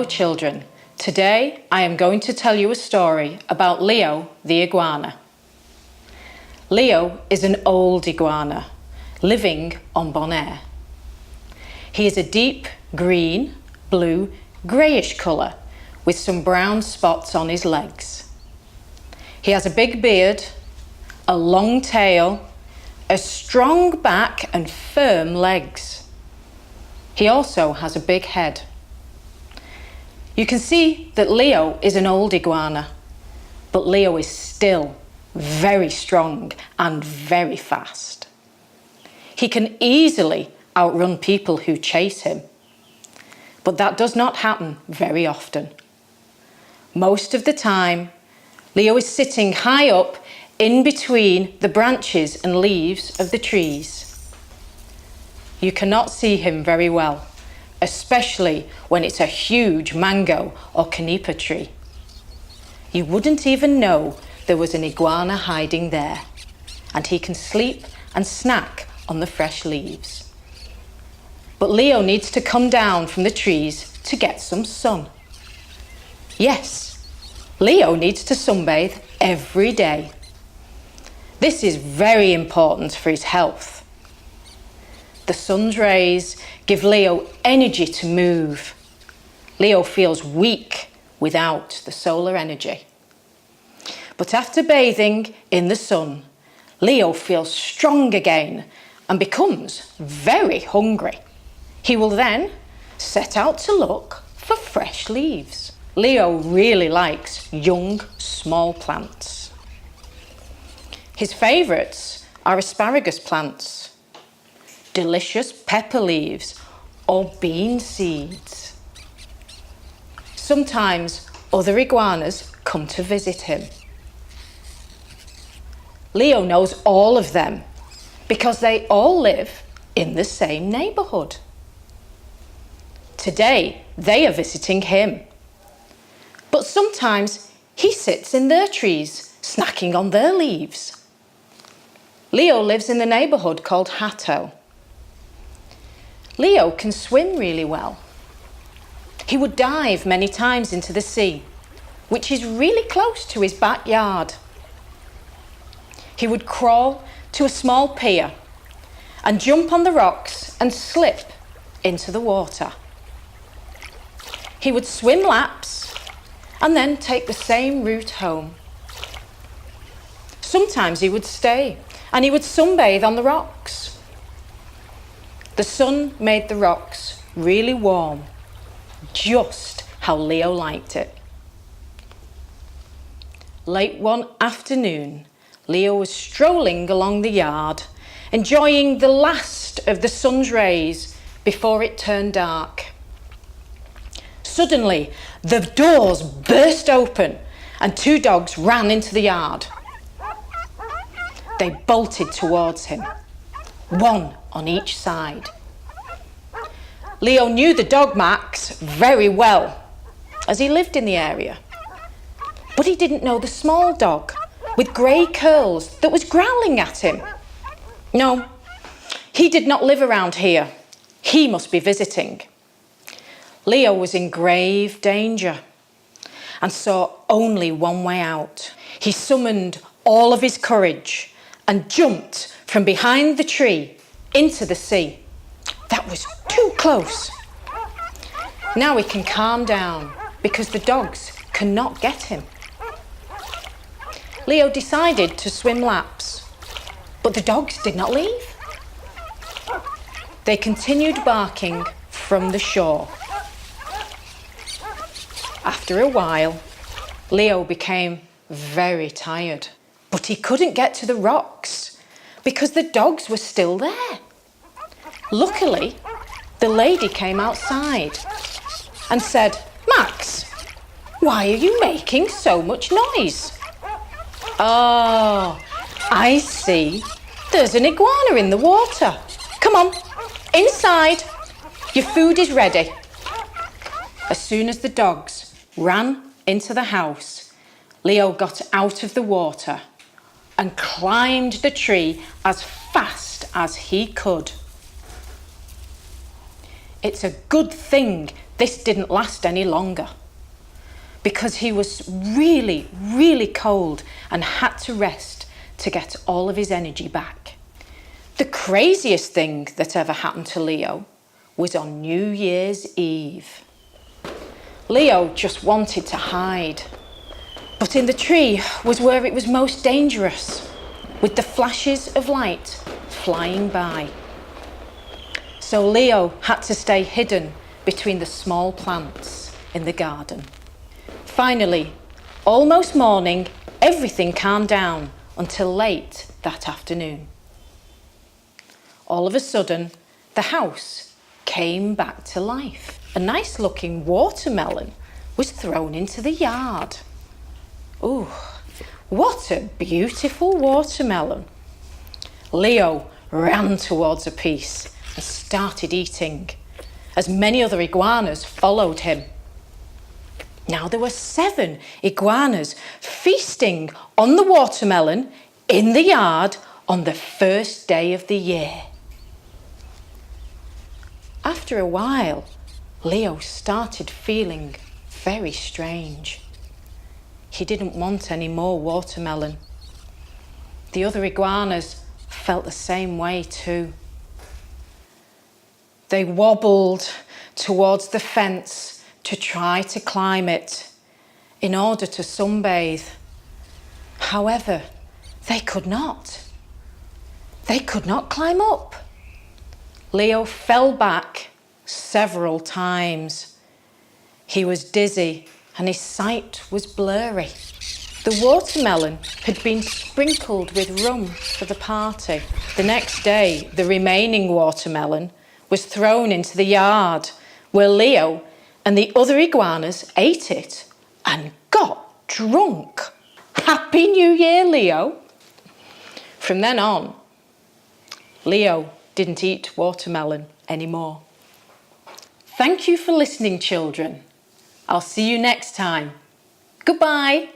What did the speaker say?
Hello children, today I am going to tell you a story about Lio the iguana. Lio is an old iguana living on Bonaire. He is a deep green, blue, greyish colour with some brown spots on his legs. He has a big beard, a long tail, a strong back and firm legs. He also has a big head. You can see that Lio is an old iguana, but Lio is still very strong and very fast. He can easily outrun people who chase him, but that does not happen very often. Most of the time, Lio is sitting high up in between the branches and leaves of the trees. You cannot see him very well, especially when it's a huge mango or conifer tree. You wouldn't even know there was an iguana hiding there, and he can sleep and snack on the fresh leaves. But Lio needs to come down from the trees to get some sun. Yes, Lio needs to sunbathe every day. This is very important for his health. The sun's rays give Lio energy to move. Lio feels weak without the solar energy. But after bathing in the sun, Lio feels strong again and becomes very hungry. He will then set out to look for fresh leaves. Lio really likes young, small plants. His favourites are asparagus plants, delicious pepper leaves, or bean seeds. Sometimes other iguanas come to visit him. Lio knows all of them because they all live in the same neighbourhood. Today they are visiting him, but sometimes he sits in their trees snacking on their leaves. Lio lives in the neighbourhood called Hatto. Lio can swim really well. He would dive many times into the sea, which is really close to his backyard. He would crawl to a small pier and jump on the rocks and slip into the water. He would swim laps and then take the same route home. Sometimes he would stay and he would sunbathe on the rocks. The sun made the rocks really warm, just how Lio liked it. Late one afternoon, Lio was strolling along the yard, enjoying the last of the sun's rays before it turned dark. Suddenly, the doors burst open and two dogs ran into the yard. They bolted towards him, one on each side. Lio knew the dog Max very well, as he lived in the area. But he didn't know the small dog with grey curls that was growling at him. No, he did not live around here. He must be visiting. Lio was in grave danger and saw only one way out. He summoned all of his courage and jumped from behind the tree into the sea. That was too close. Now he can calm down because the dogs cannot get him. Lio decided to swim laps, but the dogs did not leave. They continued barking from the shore. After a while, Lio became very tired, but he couldn't get to the rocks because the dogs were still there. Luckily, the lady came outside and said, "Max, why are you making so much noise?" "Oh, I see. There's an iguana in the water. Come on, inside. Your food is ready." As soon as the dogs ran into the house, Lio got out of the water and climbed the tree as fast as he could. It's a good thing this didn't last any longer because he was really, really cold and had to rest to get all of his energy back. The craziest thing that ever happened to Lio was on New Year's Eve. Lio just wanted to hide, but in the tree was where it was most dangerous, with the flashes of light flying by. So Lio had to stay hidden between the small plants in the garden. Finally, almost morning, everything calmed down until late that afternoon. All of a sudden, the house came back to life. A nice looking watermelon was thrown into the yard. Ooh, what a beautiful watermelon. Lio ran towards a piece and started eating, as many other iguanas followed him. Now there were 7 iguanas feasting on the watermelon in the yard on the first day of the year. After a while, Lio started feeling very strange. He didn't want any more watermelon. The other iguanas felt the same way too. They wobbled towards the fence to try to climb it in order to sunbathe. However, they could not. They could not climb up. Lio fell back several times. He was dizzy and his sight was blurry. The watermelon had been sprinkled with rum for the party. The next day, the remaining watermelon was thrown into the yard where Lio and the other iguanas ate it and got drunk. Happy New Year, Lio! From then on, Lio didn't eat watermelon anymore. Thank you for listening, children. I'll see you next time. Goodbye.